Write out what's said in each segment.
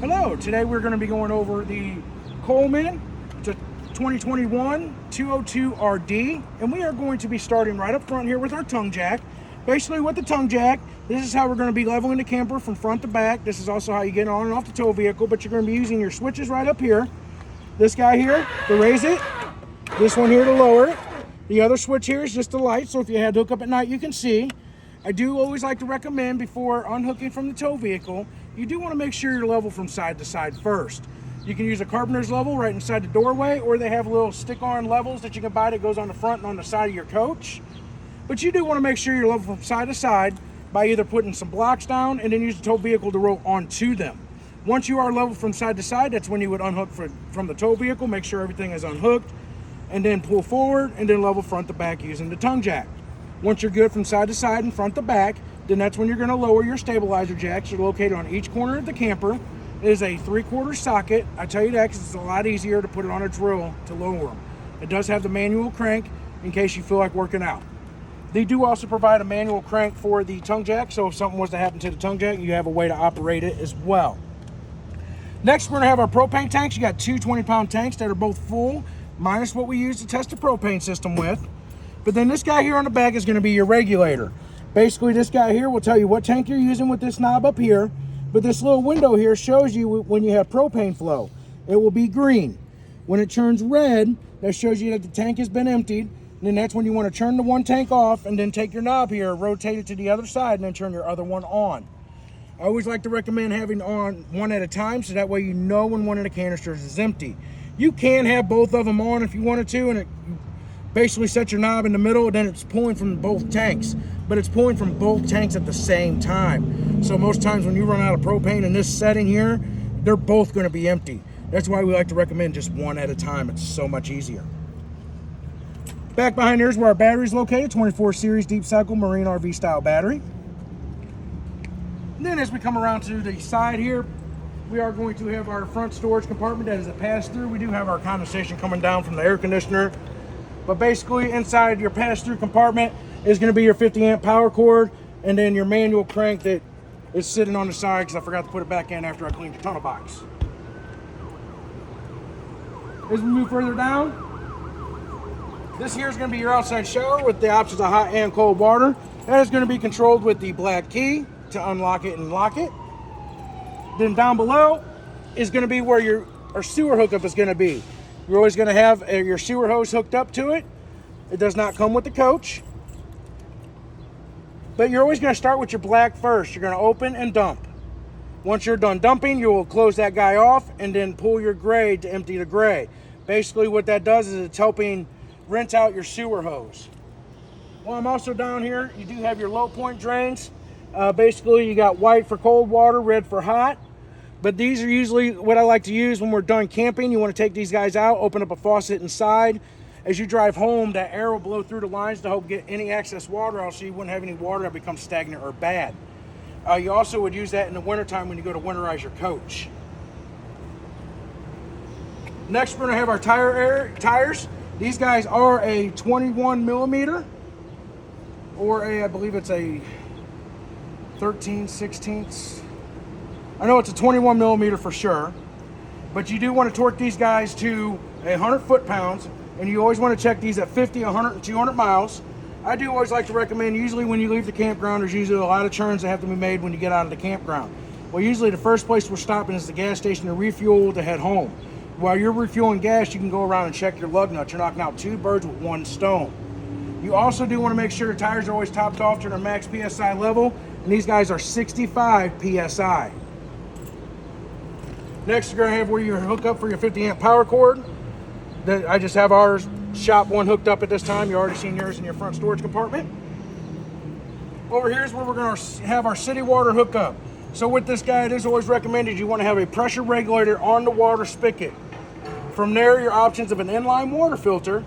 Hello, today we're going to be going over the Coleman. It's a 2021 202 RD, and we are going to be starting right up front here with our tongue jack. Basically with the tongue jack, this is how we're going to be leveling the camper from front to back. This is also how you get on and off the tow vehicle, but you're going to be using your switches right up here. This guy here to raise it, this one here to lower it. The other switch here is just the light, so if you had to hook up at night, you can see. I do always like to recommend before unhooking from the tow vehicle, you do want to make sure you're level from side to side first. You can use a carpenter's level right inside the doorway, or they have little stick-on levels that you can buy that goes on the front and on the side of your coach. But you do want to make sure you're level from side to side by either putting some blocks down and then use the tow vehicle to roll onto them. Once you are level from side to side, that's when you would unhook from the tow vehicle, make sure everything is unhooked, and then pull forward and then level front to back using the tongue jack. Once you're good from side to side and front to back, then that's when you're going to lower your stabilizer jacks. They're located on each corner of the camper. It is a 3/4 socket. I tell you that because it's a lot easier to put it on a drill to lower them. It does have the manual crank in case you feel like working out. They do also provide a manual crank for the tongue jack, so if something was to happen to the tongue jack, you have a way to operate it as well. Next, we're going to have our propane tanks. You got two 20-pound tanks that are both full, minus what we use to test the propane system with. But then this guy here on the back is going to be your regulator. Basically, this guy here will tell you what tank you're using with this knob up here. But this little window here shows you when you have propane flow. It will be green. When it turns red, that shows you that the tank has been emptied. And then that's when you want to turn the one tank off and then take your knob here, rotate it to the other side, and then turn your other one on. I always like to recommend having on one at a time, so that way you know when one of the canisters is empty. You can have both of them on if you wanted to, and it basically set your knob in the middle, then it's pulling from both tanks, but it's pulling from both tanks at the same time. So most times when you run out of propane in this setting here, they're both going to be empty. That's why we like to recommend just one at a time. It's so much easier. Back behind here is where our battery is located, 24 series deep cycle marine RV style battery. And then as we come around to the side here, we are going to have our front storage compartment that is a pass-through. We do have our condensation coming down from the air conditioner. But basically inside your pass-through compartment is going to be your 50 amp power cord, and then your manual crank that is sitting on the side because I forgot to put it back in after I cleaned the tunnel box. As we move further down, this here is going to be your outside shower with the options of hot and cold water. That is going to be controlled with the black key to unlock it and lock it. Then down below is going to be where our sewer hookup is going to be. You're always going to have your sewer hose hooked up to it. It does not come with the coach. But you're always going to start with your black first. You're going to open and dump. Once you're done dumping, you will close that guy off and then pull your gray to empty the gray. Basically what that does is it's helping rinse out your sewer hose. While I'm also down here, you do have your low point drains. Basically you got white for cold water, red for hot. But these are usually what I like to use when we're done camping. You want to take these guys out, open up a faucet inside. As you drive home, that air will blow through the lines to help get any excess water out so you wouldn't have any water that becomes stagnant or bad. You also would use that in the wintertime when you go to winterize your coach. Next, we're going to have our tires. These guys are a 21 millimeter or I believe it's a 13/16. I know it's a 21 millimeter for sure, but you do want to torque these guys to 100 foot-pounds, and you always want to check these at 50, 100, and 200 miles. I do always like to recommend, usually when you leave the campground, there's usually a lot of turns that have to be made when you get out of the campground. Well, usually the first place we're stopping is the gas station to refuel to head home. While you're refueling gas, you can go around and check your lug nuts. You're knocking out two birds with one stone. You also do want to make sure the tires are always topped off to their max PSI level, and these guys are 65 PSI. Next, you're going to have where you hook up for your 50 amp power cord. I just have ours, shop one, hooked up at this time. You already seen yours in your front storage compartment. Over here is where we're going to have our city water hookup. So with this guy, it is always recommended you want to have a pressure regulator on the water spigot. From there, your options of an inline water filter,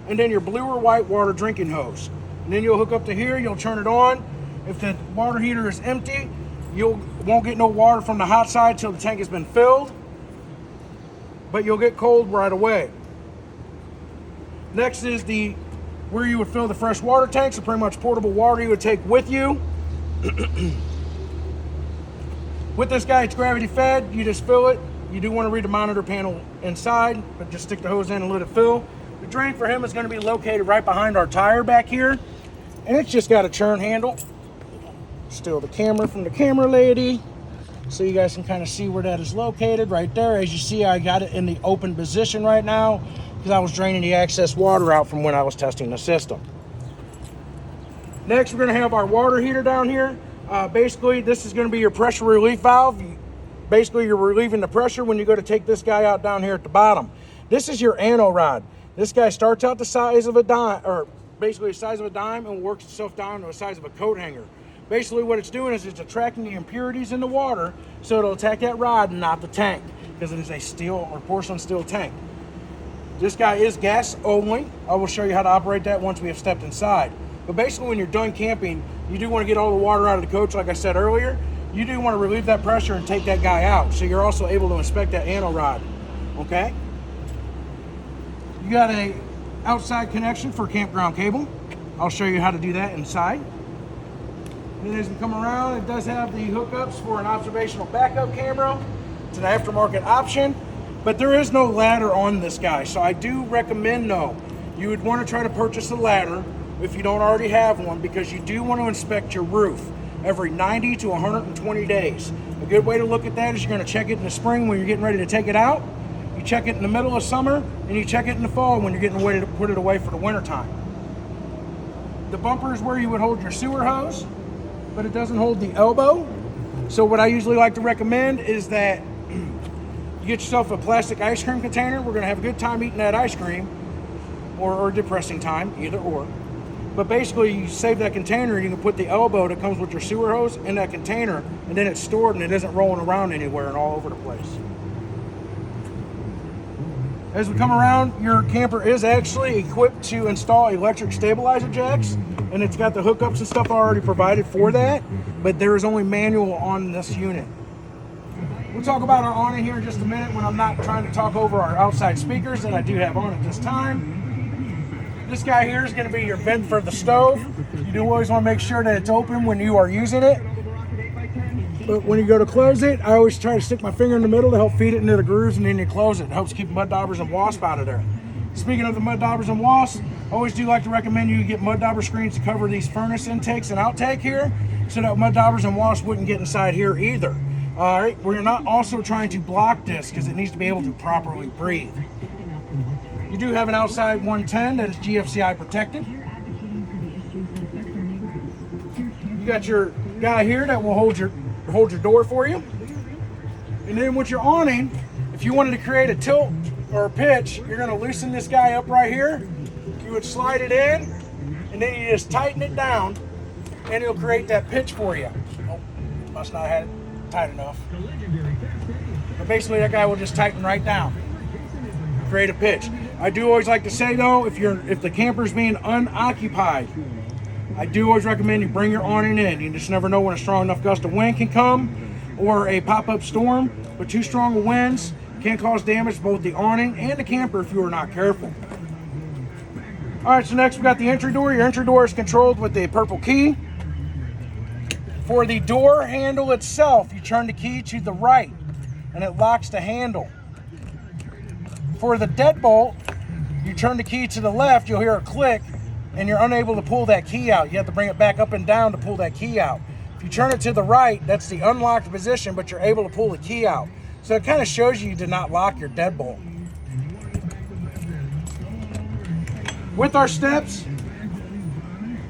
and then your blue or white water drinking hose. And then you'll hook up to here, you'll turn it on. If the water heater is empty, you won't get no water from the hot side till the tank has been filled, but you'll get cold right away. Next is where you would fill the fresh water tanks, so pretty much portable water you would take with you. With this guy, it's gravity fed. You just fill it. You do want to read the monitor panel inside, but just stick the hose in and let it fill. The drain for him is going to be located right behind our tire back here, and it's just got a churn handle. Steal the camera from the camera lady so you guys can kind of see where that is located right there. As you see, I got it in the open position right now because I was draining the excess water out from when I was testing the system. Next, we're going to have our water heater down here. Basically, this is going to be your pressure relief valve. Basically, you're relieving the pressure when you go to take this guy out down here at the bottom. This is your anno rod. This guy starts out the size of a dime, or basically the size of a dime, and works itself down to the size of a coat hanger. Basically, what it's doing is it's attracting the impurities in the water, so it'll attack that rod and not the tank, because it is a steel or porcelain steel tank. This guy is gas only. I will show you how to operate that once we have stepped inside. But basically, when you're done camping, you do want to get all the water out of the coach, like I said earlier. You do want to relieve that pressure and take that guy out, so you're also able to inspect that anno rod. Okay? You got a outside connection for campground cable. I'll show you how to do that inside. And as we come around, it does have the hookups for an observational backup camera. It's an aftermarket option, but there is no ladder on this guy. So I do recommend, though, you would want to try to purchase a ladder if you don't already have one, because you do want to inspect your roof every 90 to 120 days. A good way to look at that is you're going to check it in the spring when you're getting ready to take it out. You check it in the middle of summer, and you check it in the fall when you're getting ready to put it away for the winter time. The bumper is where you would hold your sewer hose, but it doesn't hold the elbow. So what I usually like to recommend is that you get yourself a plastic ice cream container. We're going to have a good time eating that ice cream, or depressing time, either or. But basically, you save that container, and you can put the elbow that comes with your sewer hose in that container, and then it's stored and it isn't rolling around anywhere and all over the place. As we come around, your camper is actually equipped to install electric stabilizer jacks, and it's got the hookups and stuff already provided for that, but there is only manual on this unit. We'll talk about our awning here in just a minute when I'm not trying to talk over our outside speakers that I do have on at this time. This guy here is going to be your vent for the stove. You do always want to make sure that it's open when you are using it. But when you go to close it, I always try to stick my finger in the middle to help feed it into the grooves, and then you close it. It helps keep mud daubers and wasp out of there. Speaking of the mud daubers and wasps, I always do like to recommend you get mud dauber screens to cover these furnace intakes and outtake here, so that mud daubers and wasps wouldn't get inside here either. All right, we're not also trying to block this because it needs to be able to properly breathe. You do have an outside 110 that is GFCI protected. You got your guy here that will hold your door for you. And then with your awning, if you wanted to create a tilt or a pitch, you're going to loosen this guy up right here. You would slide it in, and then you just tighten it down, and it'll create that pitch for you. Oh, must not have had it tight enough. But basically, that guy will just tighten right down, create a pitch. I do always like to say, though, if the camper's being unoccupied, I do always recommend you bring your awning in. You just never know when a strong enough gust of wind can come, or a pop-up storm. But too strong of winds can cause damage to both the awning and the camper if you are not careful. All right, so next we've got the entry door. Your entry door is controlled with the purple key. For the door handle itself, you turn the key to the right, and it locks the handle. For the deadbolt, you turn the key to the left, you'll hear a click, and you're unable to pull that key out. You have to bring it back up and down to pull that key out. If you turn it to the right, that's the unlocked position, but you're able to pull the key out. So it kind of shows you did not lock your deadbolt. With our steps,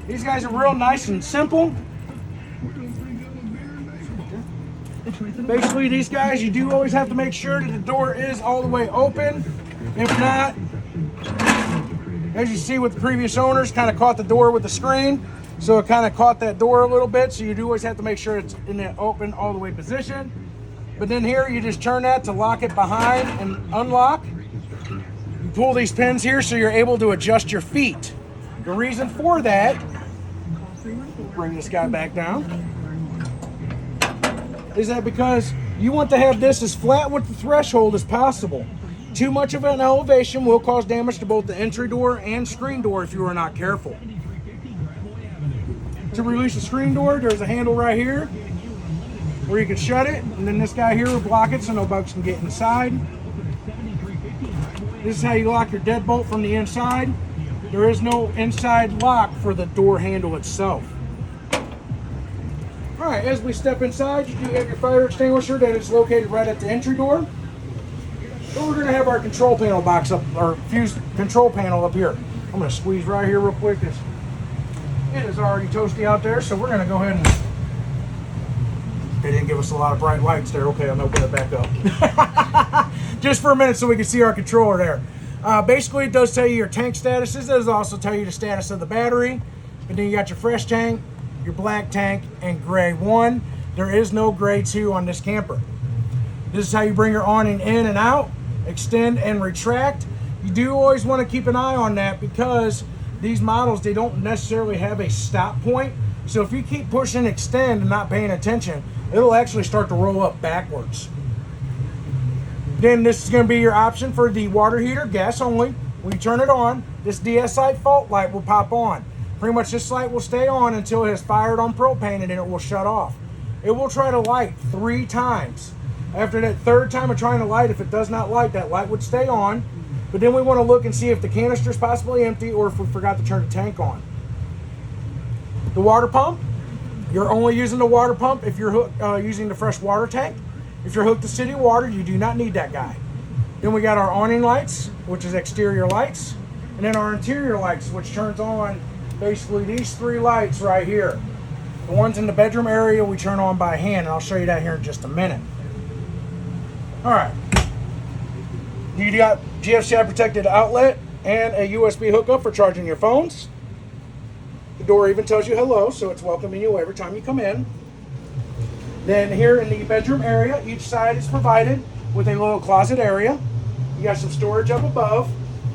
these guys are real nice and simple. Basically, these guys, you do always have to make sure that the door is all the way open. If not, as you see with the previous owners, kind of caught the door with the screen. So it kind of caught that door a little bit. So you do always have to make sure it's in the open all the way position. But then here, you just turn that to lock it behind and unlock. You pull these pins here so you're able to adjust your feet. The reason for that, bring this guy back down, is that because you want to have this as flat with the threshold as possible. Too much of an elevation will cause damage to both the entry door and screen door if you are not careful. To release the screen door, there's a handle right here. where you can shut it, and then this guy here will block it so no bugs can get inside. This is how you lock your deadbolt from the inside. There is no inside lock for the door handle itself. All right, as we step inside, you do have your fire extinguisher that is located right at the entry door. So we're gonna have our control panel box up, our fuse control panel up here. I'm gonna squeeze right here real quick. It is already toasty out there, so we're gonna go ahead and, they didn't give us a lot of bright lights there. Okay, I'm gonna open it back up. Just for a minute so we can see our controller there. Basically, it does tell you your tank statuses. It does also tell you the status of the battery. And then you got your fresh tank, your black tank, and gray 1. There is no gray 2 on this camper. This is how you bring your awning in and out, extend and retract. You do always want to keep an eye on that because these models, they don't necessarily have a stop point. So if you keep pushing extend and not paying attention, it'll actually start to roll up backwards. Then this is going to be your option for the water heater, gas only. When you turn it on, this DSI fault light will pop on. Pretty much this light will stay on until it has fired on propane, and then it will shut off. It will try to light 3 times. After that 3rd time of trying to light, if it does not light, that light would stay on. But then we want to look and see if the canister is possibly empty or if we forgot to turn the tank on. The water pump, you're only using the water pump if you're using the fresh water tank. If you're hooked to city water, you do not need that guy. Then we got our awning lights, which is exterior lights, and then our interior lights, which turns on basically these 3 lights right here. The ones in the bedroom area we turn on by hand, and I'll show you that here in just a minute. All right. You got GFCI protected outlet and a USB hookup for charging your phones. The door even tells you hello, so it's welcoming you every time you come in. Then here in the bedroom area, each side is provided with a little closet area. You got some storage up above.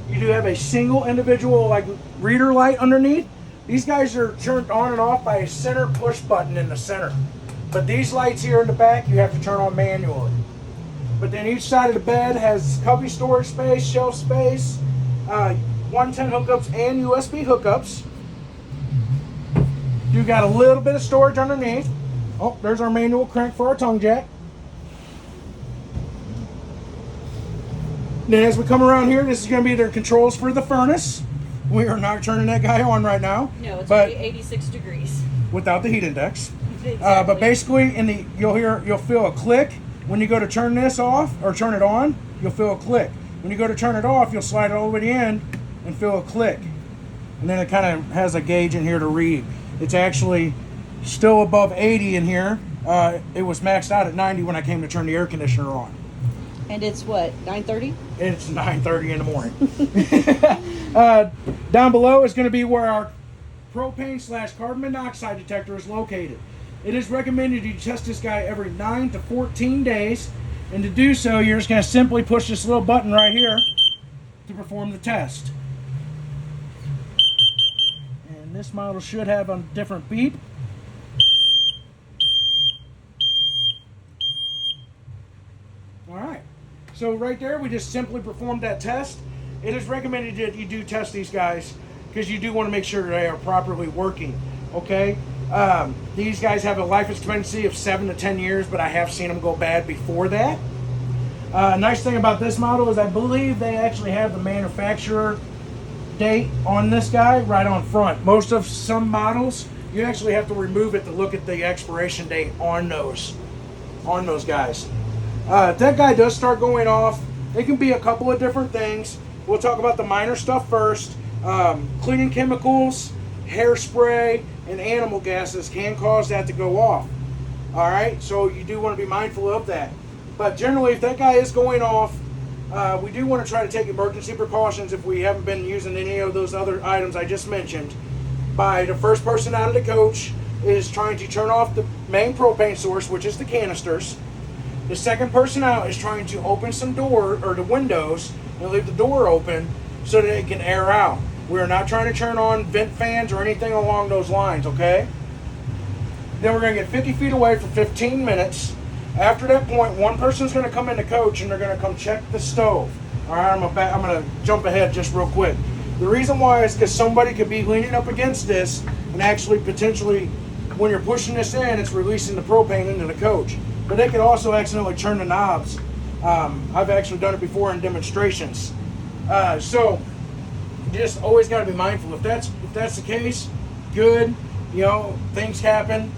You do have a single individual like reader light underneath. These guys are turned on and off by a center push button in the center. But these lights here in the back, you have to turn on manually. But then each side of the bed has cubby storage space, shelf space, 110 hookups and USB hookups. You got a little bit of storage underneath. Oh, there's our manual crank for our tongue jack. Then as we come around here, this is going to be their controls for the furnace. We are not turning that guy on right now. No, it's going to be 86 degrees. Without the heat index. Exactly. But basically, you'll feel a click. When you go to turn this off or turn it on, you'll feel a click. When you go to turn it off, you'll slide it all the way in and feel a click. And then it kind of has a gauge in here to read. It's actually still above 80 in here. It was maxed out at 90 when I came to turn the air conditioner on. And it's what, 9:30? It's 9:30 in the morning. Down below is going to be where our propane/carbon monoxide detector is located. It is recommended you test this guy every 9 to 14 days. And to do so, you're just going to simply push this little button right here to perform the test. And this model should have a different beep. All right. So right there, we just simply performed that test. It is recommended that you do test these guys because you do want to make sure they are properly working. Okay. These guys have a life expectancy of 7 to 10 years, but I have seen them go bad before that. Nice thing about this model is I believe they actually have the manufacturer date on this guy right on front. Most of some models, you actually have to remove it to look at the expiration date on those guys. If that guy does start going off, it can be a couple of different things. We'll talk about the minor stuff first. Cleaning chemicals, hairspray, and animal gases can cause that to go off. All right, so you do want to be mindful of that. But generally, if that guy is going off, we do want to try to take emergency precautions if we haven't been using any of those other items I just mentioned. By the first person out of the coach is trying to turn off the main propane source, which is the canisters. The second person out is trying to open some door or the windows and leave the door open so that it can air out. We're not trying to turn on vent fans or anything along those lines, okay? Then we're going to get 50 feet away for 15 minutes. After that point, one person's going to come in the coach and they're going to come check the stove. All right, I'm going to jump ahead just real quick. The reason why is because somebody could be leaning up against this and actually potentially when you're pushing this in, it's releasing the propane into the coach. But it could also accidentally turn the knobs. I've actually done it before in demonstrations. So you just always got to be mindful. If that's the case, good. You know, things happen.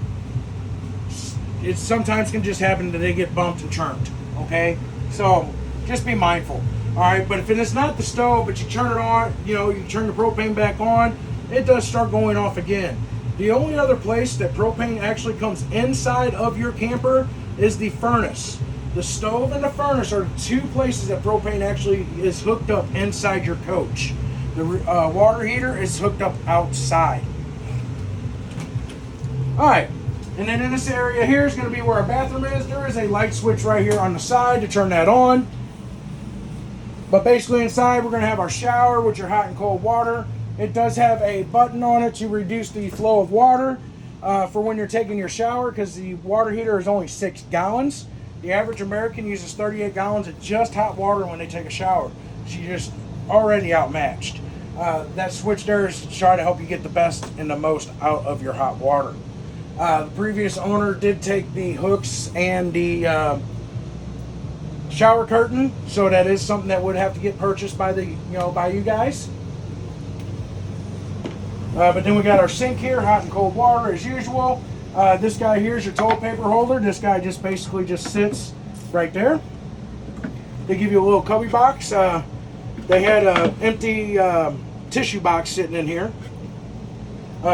It sometimes can just happen that they get bumped and churned. Okay, so just be mindful. All right, but if it is not the stove, but you turn it on, you know, you turn the propane back on, it does start going off again. The only other place that propane actually comes inside of your camper is the furnace. The stove and the furnace are two places that propane actually is hooked up inside your coach. The water heater is hooked up outside. All right, and then in this area here is going to be where our bathroom is. There is a light switch right here on the side to turn that on. But basically inside we're going to have our shower with your hot and cold water. It does have a button on it to reduce the flow of water for when you're taking your shower, because the water heater is only 6 gallons. The average American uses 38 gallons of just hot water when they take a shower. So you're just already outmatched. That switch there is to try to help you get the best and the most out of your hot water. The previous owner did take the hooks and the shower curtain, so that is something that would have to get purchased by by you guys. But then we got our sink here, hot and cold water as usual. This guy here is your toilet paper holder. This guy just basically just sits right there. They give you a little cubby box. They had an empty tissue box sitting in here.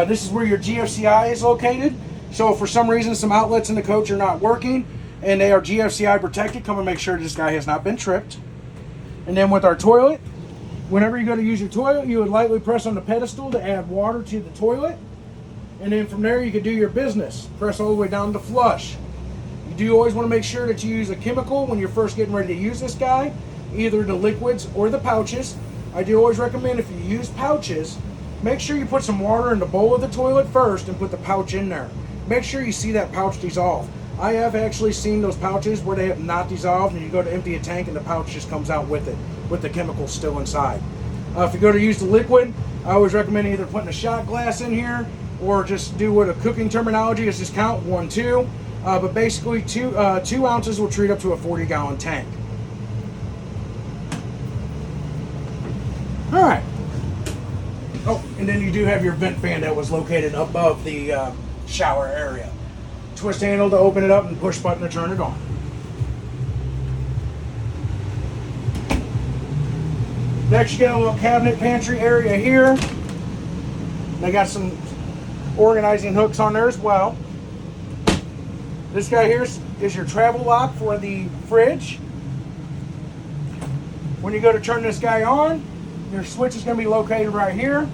This is where your GFCI is located. So if for some reason some outlets in the coach are not working and they are GFCI protected, come and make sure this guy has not been tripped. And then with our toilet, whenever you go to use your toilet, you would lightly press on the pedestal to add water to the toilet. And then from there you can do your business. Press all the way down to flush. You do always want to make sure that you use a chemical when you're first getting ready to use this guy, either the liquids or the pouches. I do always recommend, if you use pouches, make sure you put some water in the bowl of the toilet first and put the pouch in there. Make sure you see that pouch dissolve. I have actually seen those pouches where they have not dissolved and you go to empty a tank and the pouch just comes out with it, with the chemicals still inside. If you go to use the liquid, I always recommend either putting a shot glass in here or just do what a cooking terminology is, just count 1, 2. But basically 2 ounces will treat up to a 40-gallon tank. All right. Oh, and then you do have your vent fan that was located above the shower area. Twist handle to open it up and push button to turn it on. Next, you got a little cabinet pantry area here. They got some organizing hooks on there as well. This guy here is your travel lock for the fridge. When you go to turn this guy on, your switch is going to be located right here,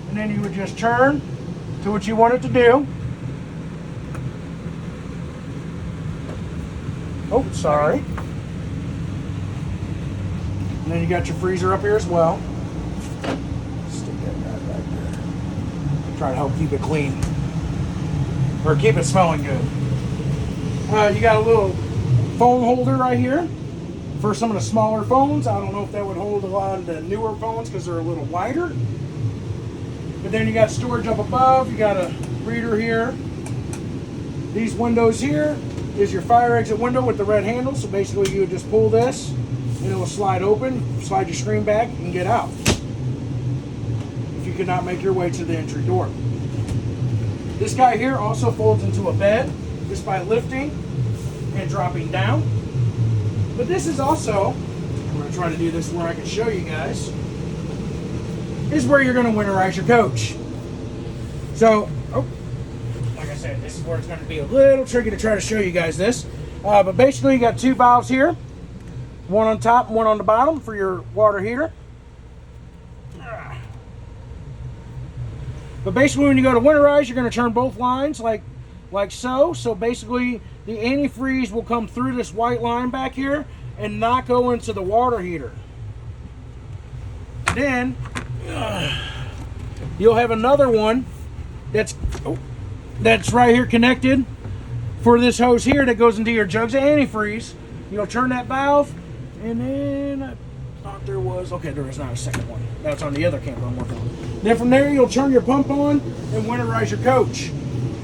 and then you would just turn to what you want it to do. Oh, sorry. And then you got your freezer up here as well. Stick that guy back there. Try to help keep it clean, or keep it smelling good. You got a little phone holder right here for some of the smaller phones. I don't know if that would hold a lot of the newer phones because they're a little wider. But then you got storage up above. You got a reader here. These windows here is your fire exit window with the red handle. So basically you would just pull this and it will slide open, slide your screen back, and get out if you could not make your way to the entry door. This guy here also folds into a bed just by lifting and dropping down. But this is also, I'm going to try to do this where I can show you guys, is where you're going to winterize your coach. So, like I said, this is where it's going to be a little tricky to try to show you guys this. But basically you got 2 valves here, one on top and one on the bottom for your water heater. But basically when you go to winterize, you're going to turn both lines like so. So basically the antifreeze will come through this white line back here and not go into the water heater. Then you'll have another one that's right here connected for this hose here that goes into your jugs of antifreeze. You'll turn that valve, and then I thought there was, okay, there is not a second one. That's on the other camper I'm working on. Then from there you'll turn your pump on and winterize your coach.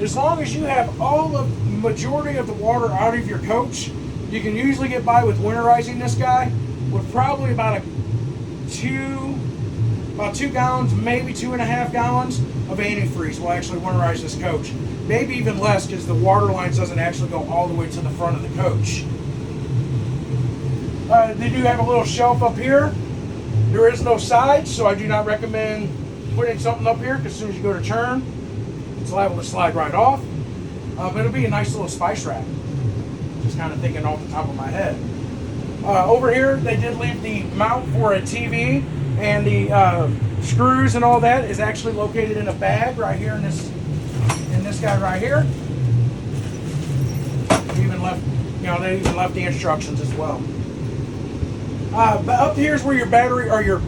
As long as you have all the majority of the water out of your coach, you can usually get by with winterizing this guy with probably about 2 gallons, maybe 2.5 gallons of antifreeze will actually winterize this coach. Maybe even less because the water lines doesn't actually go all the way to the front of the coach. They do have a little shelf up here. There is no sides, so I do not recommend putting something up here because as soon as you go to turn, it's liable to slide right off. But it'll be a nice little spice rack. Just kind of thinking off the top of my head. Over here, they did leave the mount for a TV, and the screws and all that is actually located in a bag right here in this guy right here. They even left, they even left the instructions as well. But up here is where your battery, or your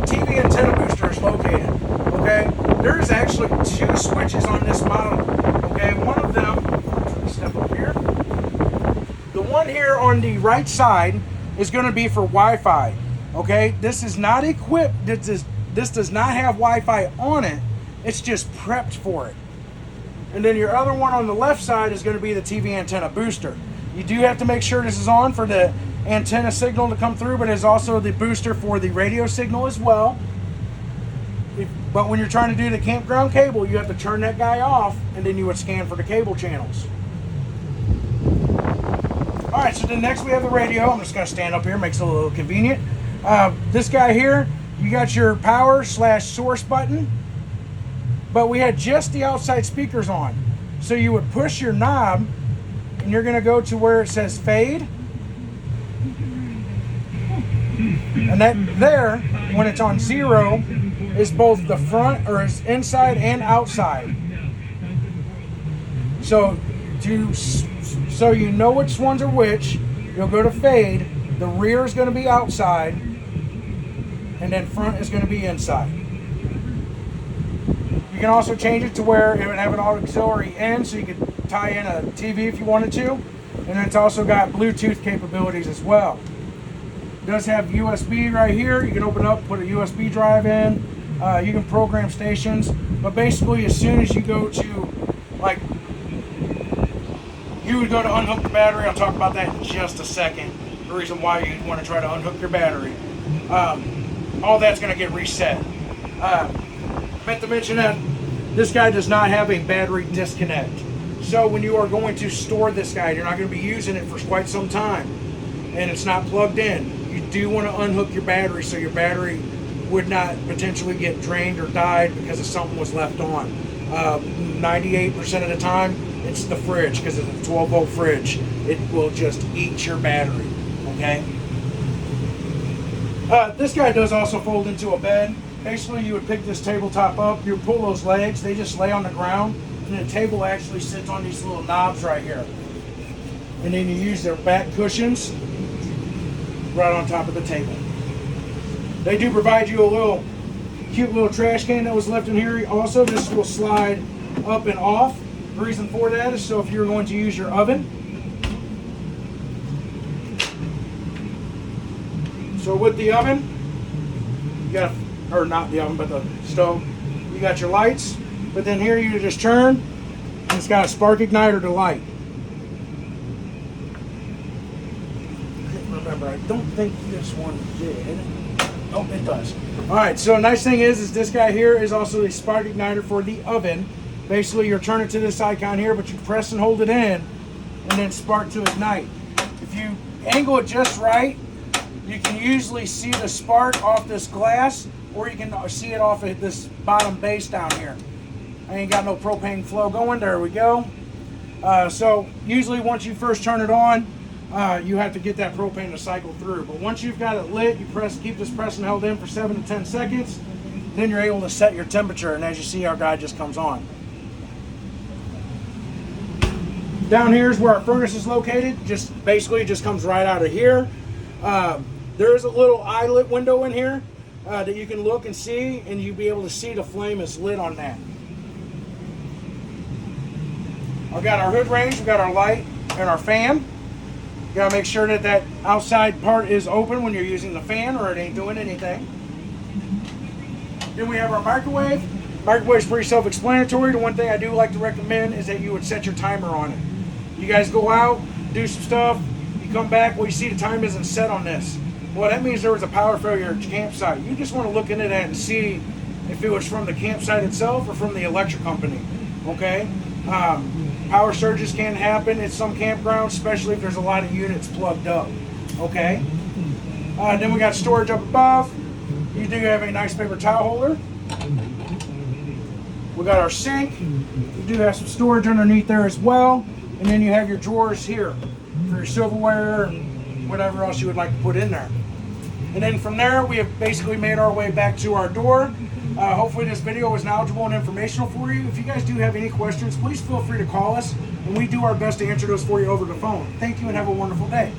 TV antenna booster is located. Okay, there's actually 2 switches on this model. Okay, one of them, step up here. The one here on the right side is going to be for Wi-Fi. Okay, this is not equipped. This does not have Wi-Fi on it. It's just prepped for it. And then your other one on the left side is going to be the TV antenna booster. You do have to make sure this is on for the antenna signal to come through, but it's also the booster for the radio signal as well. But when you're trying to do the campground cable, you have to turn that guy off, and then you would scan for the cable channels. All right, so then next we have the radio. I'm just going to stand up here, makes it a little convenient. This guy here, you got your power/source button, but we had just the outside speakers on. So you would push your knob, and you're going to go to where it says fade. And that there, when it's on 0, is both the front, or is inside and outside. So you know which ones are which, you'll go to fade. The rear is going to be outside, and then front is going to be inside. You can also change it to where it would have an auxiliary in, so you could tie in a TV if you wanted to. And then it's also got Bluetooth capabilities as well. It does have USB right here. You can open up, put a USB drive in. You can program stations. But basically, as soon as you go to, like, you would go to unhook the battery. I'll talk about that in just a second. The reason why you want to try to unhook your battery. All that's going to get reset. I meant to mention that this guy does not have a battery disconnect. So when you are going to store this guy, you're not going to be using it for quite some time, and it's not plugged in, you do want to unhook your battery so your battery would not potentially get drained or died because of something was left on. 98% of the time, it's the fridge, because it's a 12-volt fridge. It will just eat your battery, okay? This guy does also fold into a bed. Basically, you would pick this tabletop up, you pull those legs, they just lay on the ground, and the table actually sits on these little knobs right here. And then you use their back cushions right on top of the table. They do provide you a little cute little trash can that was left in here. Also, this will slide up and off. The reason for that is so if you're going to use your oven. So with the oven, you got, or not the oven, but the stove, you got your lights. But then here you just turn, and it's got a spark igniter to light. Remember, I don't think this one did. Oh, it does. All right, so a nice thing is this guy here is also the spark igniter for the oven. Basically, you're turning to this icon here, but you press and hold it in, and then spark to ignite. If you angle it just right, you can usually see the spark off this glass, or you can see it off of this bottom base down here. I ain't got no propane flow going. There we go. So usually once you first turn it on, you have to get that propane to cycle through. But once you've got it lit, you keep this pressed and held in for 7 to 10 seconds. Then you're able to set your temperature, and as you see, our guy just comes on. Down here is where our furnace is located. Basically just comes right out of here. There is a little eyelet window in here that you can look and see, and you'll be able to see the flame is lit on that. I've got our hood range, we've got our light and our fan. You gotta make sure that that outside part is open when you're using the fan, or it ain't doing anything. Then we have our microwave. Microwave's pretty self-explanatory. The one thing I do like to recommend is that you would set your timer on it. You guys go out, do some stuff, you come back, well, you see the time isn't set on this. Well, that means there was a power failure at your campsite. You just want to look into that and see if it was from the campsite itself or from the electric company, okay? Power surges can happen at some campgrounds, especially if there's a lot of units plugged up, okay? Then we got storage up above. You do have a nice paper towel holder. We got our sink. You do have some storage underneath there as well. And then you have your drawers here for your silverware and whatever else you would like to put in there. And then from there, we have basically made our way back to our door. Hopefully this video was knowledgeable and informational for you. If you guys do have any questions, please feel free to call us, and we do our best to answer those for you over the phone. Thank you and have a wonderful day.